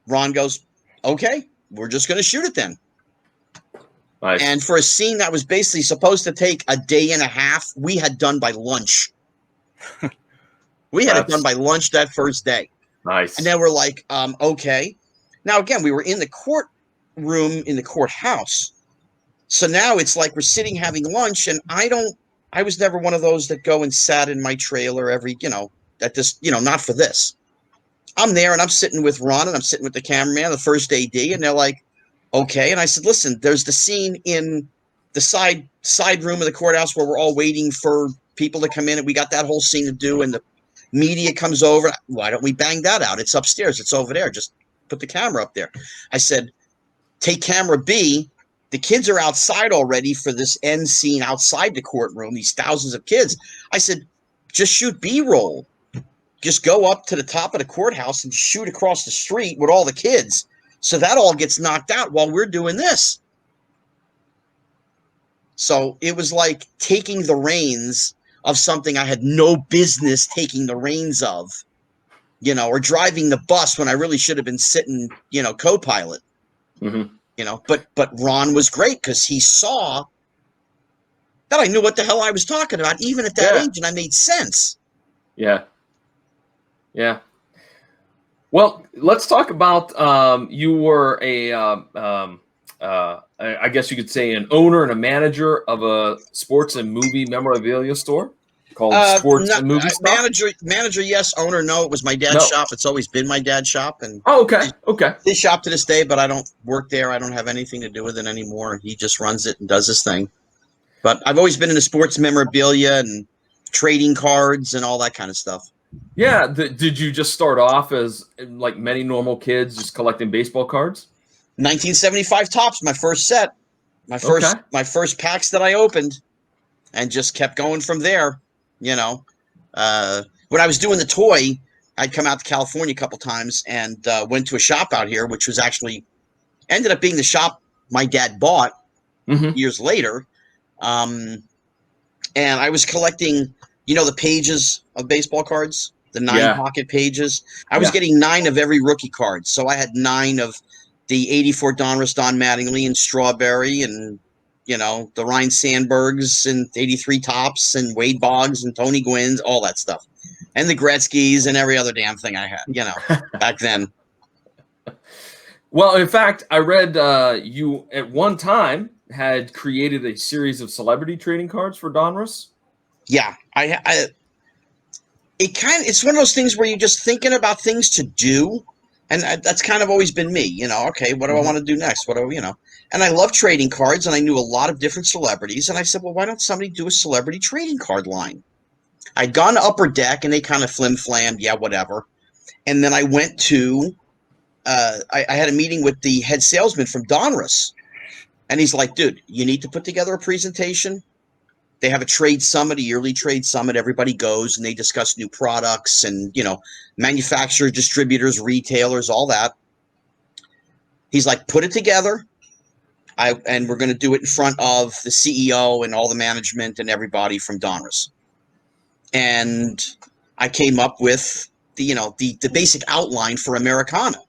Ron goes, okay, we're just going to shoot it then. Nice. And for a scene that was basically supposed to take a day and a half, we had done by lunch. We had it done by lunch that first day. Nice. And then we're like, okay. Now, again, we were in the courtroom in the courthouse. So now it's like we're sitting having lunch, and I was never one of those that go and sat in my trailer not for this. I'm there, and I'm sitting with Ron, and I'm sitting with the cameraman, the first AD, and they're like, okay. And I said, listen, there's the scene in the side room of the courthouse where we're all waiting for people to come in, and we got that whole scene to do, and the media comes over. Why don't we bang that out? It's upstairs. It's over there. Just put the camera up there. I said, take camera B. The kids are outside already for this end scene outside the courtroom, these thousands of kids. I said, just shoot B-roll. Just go up to the top of the courthouse and shoot across the street with all the kids. So that all gets knocked out while we're doing this. So it was like taking the reins of something I had no business taking the reins of. Or driving the bus when I really should have been sitting, co-pilot, but Ron was great because he saw that I knew what the hell I was talking about, even at that age, and I made sense. Yeah. Yeah. Well, let's talk about, you were I guess you could say an owner and a manager of a sports and movie memorabilia store. Called Sports and Movie Stuff? Manager, yes. Owner, no. It was my dad's shop. It's always been my dad's shop. And okay. His shop to this day, but I don't work there. I don't have anything to do with it anymore. He just runs it and does his thing. But I've always been into sports memorabilia and trading cards and all that kind of stuff. Yeah. Did you just start off as like many normal kids, just collecting baseball cards? 1975 Topps, my first set. My first packs that I opened, and just kept going from there. When I was doing the toy, I'd come out to California a couple times and went to a shop out here, which was actually ended up being the shop my dad bought years later. And I was collecting, the pages of baseball cards, the 9 pocket pages. I was getting 9 of every rookie card. So I had 9 of the 84 Donruss, Don Mattingly, and Strawberry, and the Ryan Sandbergs and 83 Topps and Wade Boggs and Tony Gwynn's, all that stuff. And the Gretzky's and every other damn thing I had, back then. Well, in fact, I read you at one time had created a series of celebrity trading cards for Donruss. Yeah. It's one of those things where you're just thinking about things to do. And that's kind of always been me, okay, what do I want to do next? And I love trading cards, and I knew a lot of different celebrities. And I said, well, why don't somebody do a celebrity trading card line? I'd gone to Upper Deck, and they kind of flim-flammed, yeah, whatever. And then I went to, I had a meeting with the head salesman from Donruss. And he's like, dude, you need to put together a presentation. They have a trade summit, a yearly trade summit. Everybody goes, and they discuss new products and, manufacturers, distributors, retailers, all that. He's like, put it together. And we're going to do it in front of the CEO and all the management and everybody from Donruss. And I came up with the basic outline for Americana.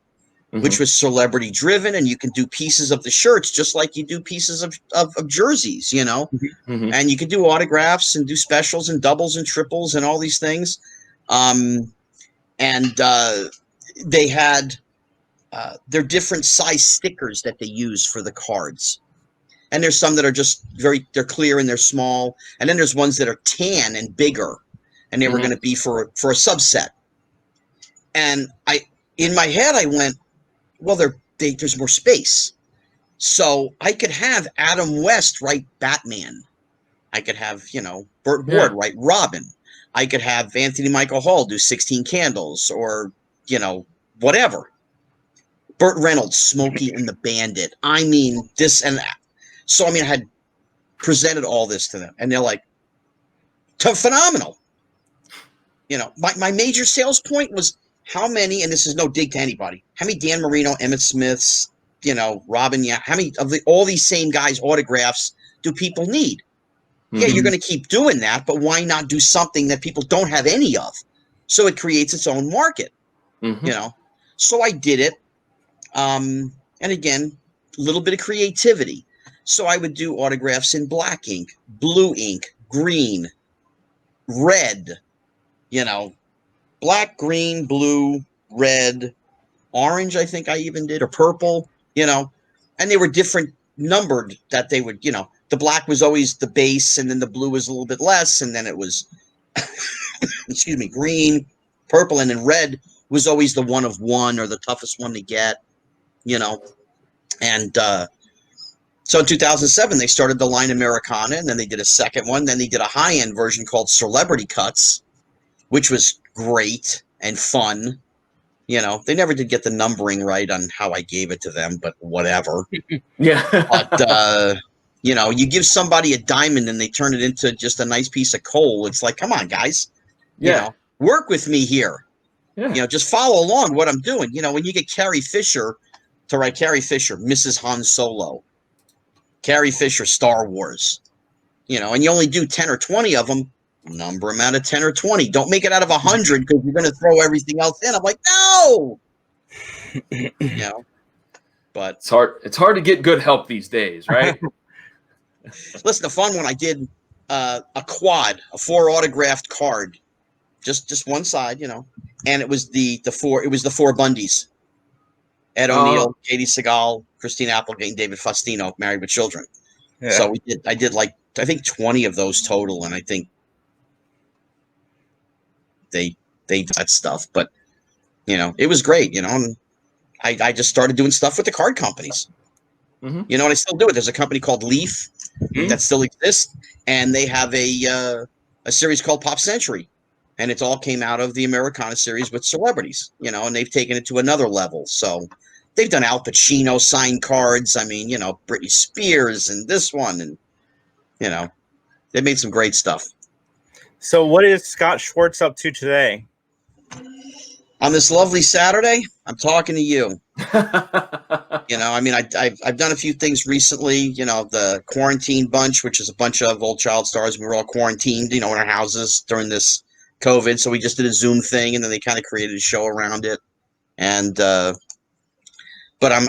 which was celebrity driven, and you can do pieces of the shirts just like you do pieces of jerseys, you know, and you can do autographs and do specials and doubles and triples and all these things. They had their different size stickers that they use for the cards. And there's some that are just they're clear and they're small. And then there's ones that are tan and bigger, and they were going to be for a subset. And in my head, I went, well, there's more space. So I could have Adam West write Batman. I could have, Burt Ward write Robin. I could have Anthony Michael Hall do 16 Candles or, whatever. Burt Reynolds, Smokey and the Bandit. I mean, this and that. So, I had presented all this to them, and they're like, phenomenal. My major sales point was how many, and this is no dig to anybody, how many Dan Marino, Emmett Smiths, Robin, how many of all these same guys' autographs do people need? Yeah, you're going to keep doing that, but why not do something that people don't have any of? So it creates its own market, So I did it. And again, a little bit of creativity. So I would do autographs in black ink, blue ink, green, red, black, green, blue, red, orange, I think I even did, or purple, and they were different numbered that they would, the black was always the base, and then the blue was a little bit less, and then it was, excuse me, green, purple, and then red was always the one of one or the toughest one to get, and so in 2007, they started the line Americana, and then they did a second one. Then they did a high-end version called Celebrity Cuts, which was great and fun. They never did get the numbering right on how I gave it to them, but whatever. Yeah. But, you give somebody a diamond and they turn it into just a nice piece of coal. It's like, come on, guys. Work with me here. Yeah. Just follow along what I'm doing. When you get Carrie Fisher to write Carrie Fisher, Mrs. Han Solo, Carrie Fisher, Star Wars, and you only do 10 or 20 of them, number them out of 10 or 20. Don't make it out of 100 because you're going to throw everything else in. I'm like, no, but it's hard to get good help these days, right? Listen, the fun one, I did a quad, a 4 autographed card, just one side, and it was the 4 Bundys. Ed O'Neill, Katie Seagal, Christine Applegate, and David Faustino, Married with Children. Yeah. So I did I think 20 of those total, and I think they did that stuff. But it was great, and I just started doing stuff with the card companies. And I still do it. There's a company called Leaf that still exists, and they have a series called Pop Century, and it all came out of the Americana series with celebrities, and they've taken it to another level. So they've done Al Pacino signed cards. I mean, Britney Spears and this one, and they made some great stuff. So what is Scott Schwartz up to today? On this lovely Saturday, I'm talking to you. I've done a few things recently, the Quarantine Bunch, which is a bunch of old child stars. We were all quarantined, in our houses during this COVID. So we just did a Zoom thing, and then they kind of created a show around it. And, but I'm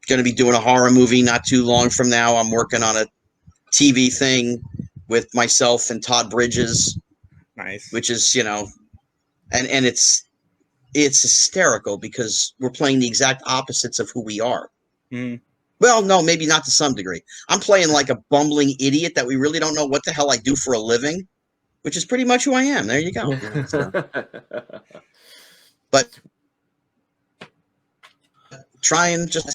going to be doing a horror movie not too long from now. I'm working on a TV thing with myself and Todd Bridges. Nice. Which is, and it's hysterical because we're playing the exact opposites of who we are. Well, no, maybe not to some degree. I'm playing like a bumbling idiot that we really don't know what the hell I do for a living, which is pretty much who I am. There you go. But try and just...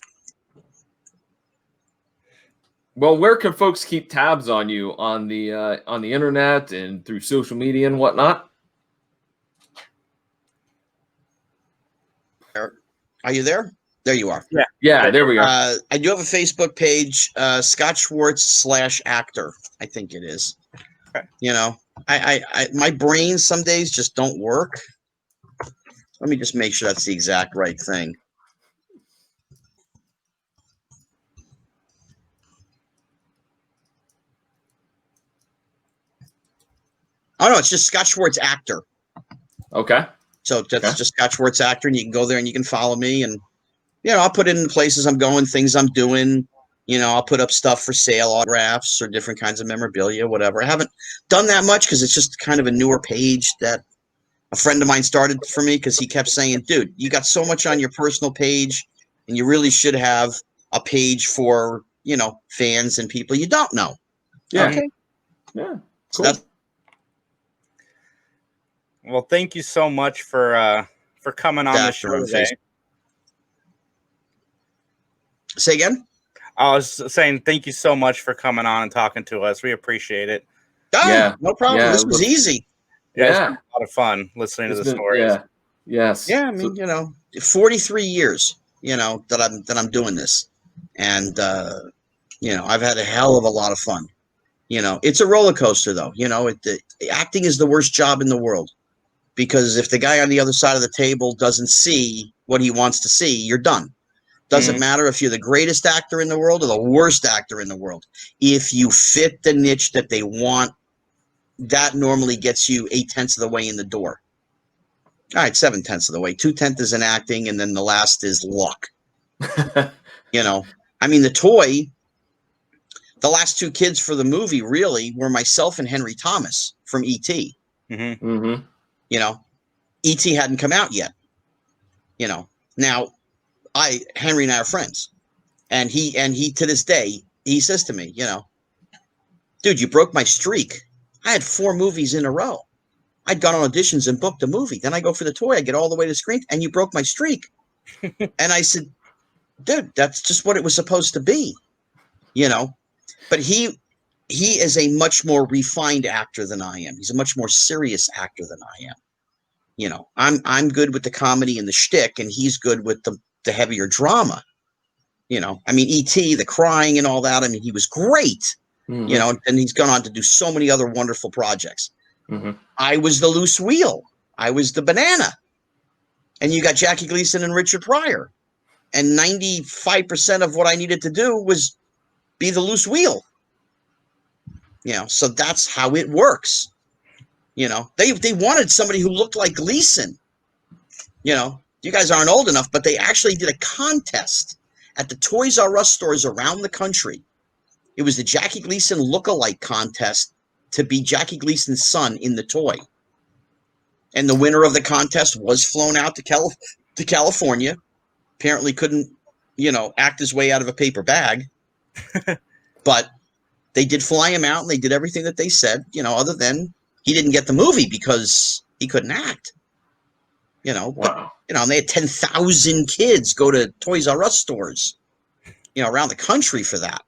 Well, where can folks keep tabs on you on the internet and through social media and whatnot? Are you there? There you are. Yeah, there we are. I do have a Facebook page, Scott Schwartz /actor. I think it is. Okay. I my brain some days just don't work. Let me just make sure that's the exact right thing. Oh, no, it's just Scott Schwartz actor. Okay. So that's just Scott Schwartz actor, and you can go there and you can follow me. And I'll put it in places I'm going, things I'm doing. I'll put up stuff for sale, autographs or different kinds of memorabilia, whatever. I haven't done that much because it's just kind of a newer page that a friend of mine started for me because he kept saying, dude, you got so much on your personal page and you really should have a page for, fans and people you don't know. Yeah. Okay. Yeah. So Cool. Well, thank you so much for coming on the show today. Say again? I was saying thank you so much for coming on and talking to us. We appreciate it. Oh, Yeah. no problem. Yeah, This was easy. Yeah, it's Yeah. been a lot of fun listening to the It's been- stories. Yeah. Yes. Yeah, I mean, 43 years, that I'm doing this. And I've had a hell of a lot of fun. It's a roller coaster though. Acting is the worst job in the world. Because if the guy on the other side of the table doesn't see what he wants to see, you're done. Doesn't matter if you're the greatest actor in the world or the worst actor in the world. If you fit the niche that they want, that normally gets you 8/10 of the way in the door. All right, 7/10 of the way. 2/10 is in acting, and then the last is luck. I mean, the toy, the last two kids for the movie really were myself and Henry Thomas from E.T. Mm-hmm. Mm-hmm. E.T. hadn't come out yet. Now Henry and I are friends, and he to this day he says to me, dude, you broke my streak. I had 4 movies in a row. I'd gone on auditions and booked a movie. Then I go for the toy. I get all the way to screen, and you broke my streak. And I said, dude, that's just what it was supposed to be, But he is a much more refined actor than I am. He's a much more serious actor than I am. I'm good with the comedy and the shtick, and he's good with the heavier drama. I mean, E.T., the crying and all that. I mean, he was great. Mm-hmm. And he's gone on to do so many other wonderful projects. Mm-hmm. I was the loose wheel. I was the banana. And you got Jackie Gleason and Richard Pryor. And 95% of what I needed to do was be the loose wheel. So that's how it works. They wanted somebody who looked like Gleason. You guys aren't old enough, but they actually did a contest at the Toys R Us stores around the country. It was the Jackie Gleason look-alike contest to be Jackie Gleason's son in the toy. And the winner of the contest was flown out to California. Apparently couldn't, act his way out of a paper bag. But they did fly him out, and they did everything that they said, other than he didn't get the movie because he couldn't act. Wow. But, and they had 10,000 kids go to Toys R Us stores, around the country for that.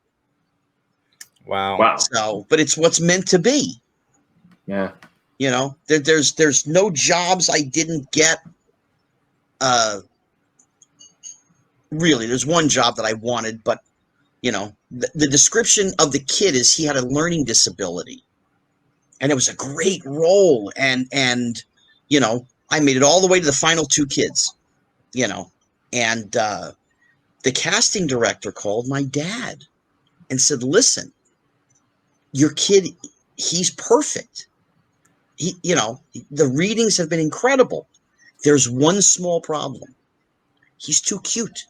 Wow. So, but it's what's meant to be. Yeah. There's no jobs I didn't get. Really, there's one job that I wanted, but the description of the kid is he had a learning disability, and it was a great role, and I made it all the way to the final 2 kids, and the casting director called my dad and said, listen, your kid, he's perfect. The readings have been incredible. There's one small problem. He's too cute.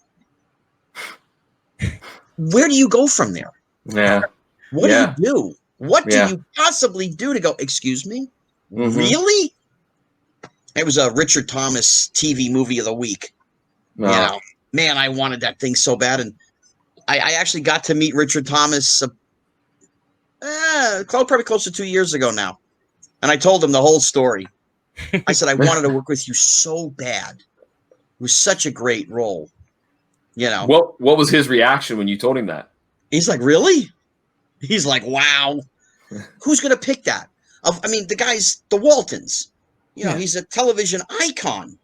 Where do you go from there? Yeah. What do you do? What do Yeah. you possibly do to go, excuse me? Mm-hmm. Really? It was a Richard Thomas TV movie of the week. No. Man, I wanted that thing so bad. And I actually got to meet Richard Thomas probably close to 2 years ago now. And I told him the whole story. I said, I wanted to work with you so bad. It was such a great role. What was his reaction when you told him that? He's like, really? He's like, wow. Who's going to pick that? The guy's the Waltons. He's a television icon.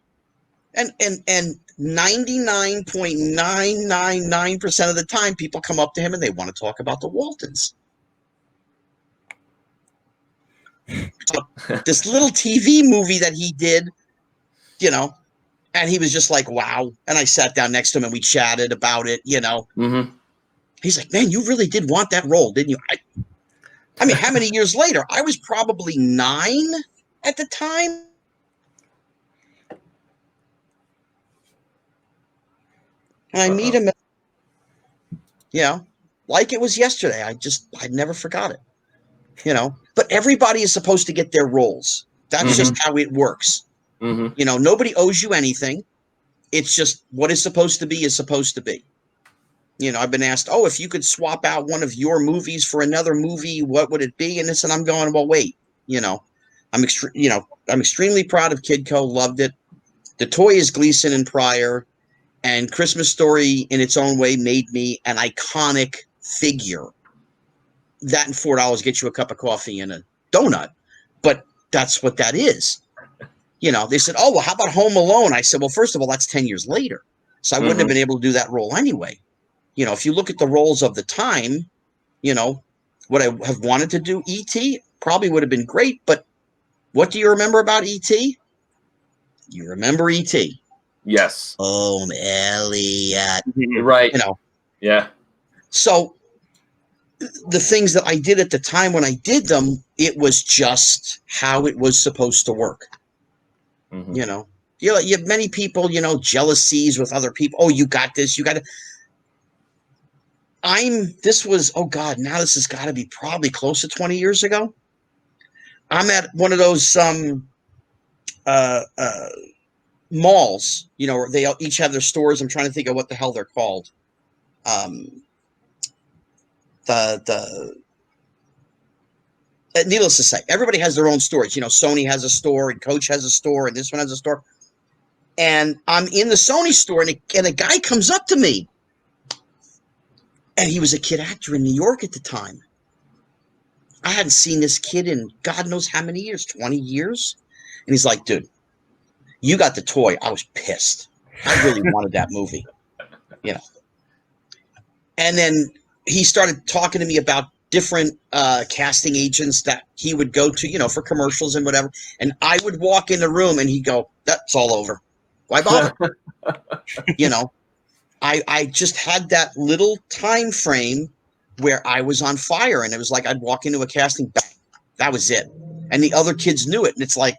And 99.999% of the time, people come up to him and they want to talk about the Waltons. This little TV movie that he did, and he was just like, wow. And I sat down next to him and we chatted about it, Mm-hmm. He's like, man, you really did want that role, didn't you? I mean, how many years later? I was probably 9 at the time. And I meet him, you know, like it was yesterday. I never forgot it, you know. But everybody is supposed to get their roles. That's just how it works. You know, nobody owes you anything. It's just what is supposed to be is supposed to be. You know, I've been asked, oh, if you could swap out one of your movies for another movie, what would it be? And this, and I'm going, well, wait, you know, I'm extremely proud of Kidco. Loved it. The toy is Gleason and Pryor, and Christmas Story in its own way made me an iconic figure. That and $4 get you a cup of coffee and a donut, but that's what that is. You know, they said, oh, well, how about Home Alone? I said, well, first of all, that's 10 years later. So I wouldn't have been able to do that role anyway. You know, if you look at the roles of the time, you know, would I have wanted to do E.T.? Probably would have been great, but what do you remember about E.T.? You remember E.T. Yes. Oh, Elliot. Right. You know. Yeah. So the things that I did at the time when I did them, it was just how it was supposed to work. You know, you have many people, you know, jealousies with other people. Oh, you got this, you got it. This was, oh God, now this has got to be probably close to 20 years ago. I'm at one of those malls, you know, they each have their stores. I'm trying to think of what the hell they're called. Needless to say, everybody has their own stores. You know, Sony has a store, and Coach has a store, and this one has a store. And I'm in the Sony store, and a guy comes up to me. And he was a kid actor in New York at the time. I hadn't seen this kid in God knows how many years, 20 years. And he's like, dude, you got the toy. I was pissed. I really wanted that movie. You know. And then he started talking to me about different casting agents that he would go to, you know, for commercials and whatever. And I would walk in the room and he'd go, that's all over. Why bother? You know, I just had that little time frame where I was on fire, and it was like I'd walk into a casting, bang, that was it. And the other kids knew it. And it's like,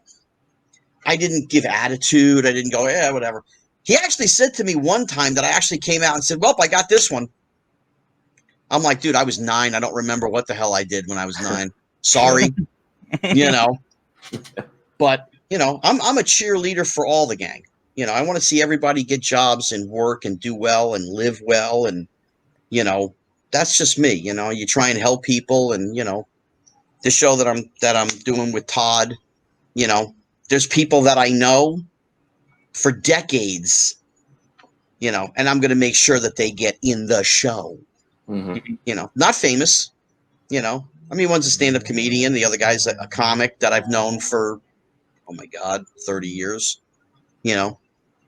I didn't give attitude. I didn't go, yeah, whatever. He actually said to me one time that I actually came out and said, well, I got this one. I'm like, dude, I was 9. I don't remember what the hell I did when I was 9. Sorry, you know. But, you know, I'm a cheerleader for all the gang. You know, I want to see everybody get jobs and work and do well and live well. And, you know, that's just me. You know, you try and help people. And, you know, the show that I'm doing with Todd, you know, there's people that I know for decades, you know, and I'm going to make sure that they get in the show. You know, not famous, you know. I mean, one's a stand-up comedian. The other guy's a comic that I've known for, oh my God, 30 years, you know.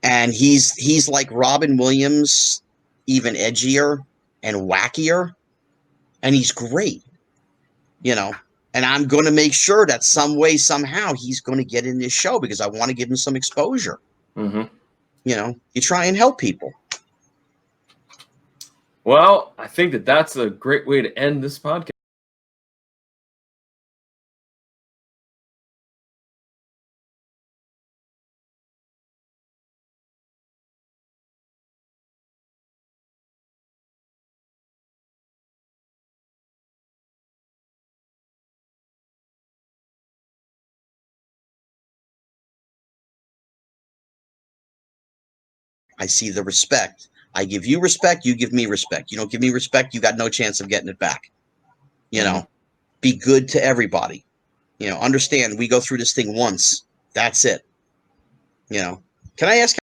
And he's like Robin Williams, even edgier and wackier. And he's great, you know. And I'm going to make sure that some way, somehow, he's going to get in this show because I want to give him some exposure. You know, you try and help people. Well, I think that's a great way to end this podcast. I see the respect. I give you respect. You give me respect. You don't give me respect, you got no chance of getting it back. You know, be good to everybody. You know, understand we go through this thing once. That's it. You know, can I ask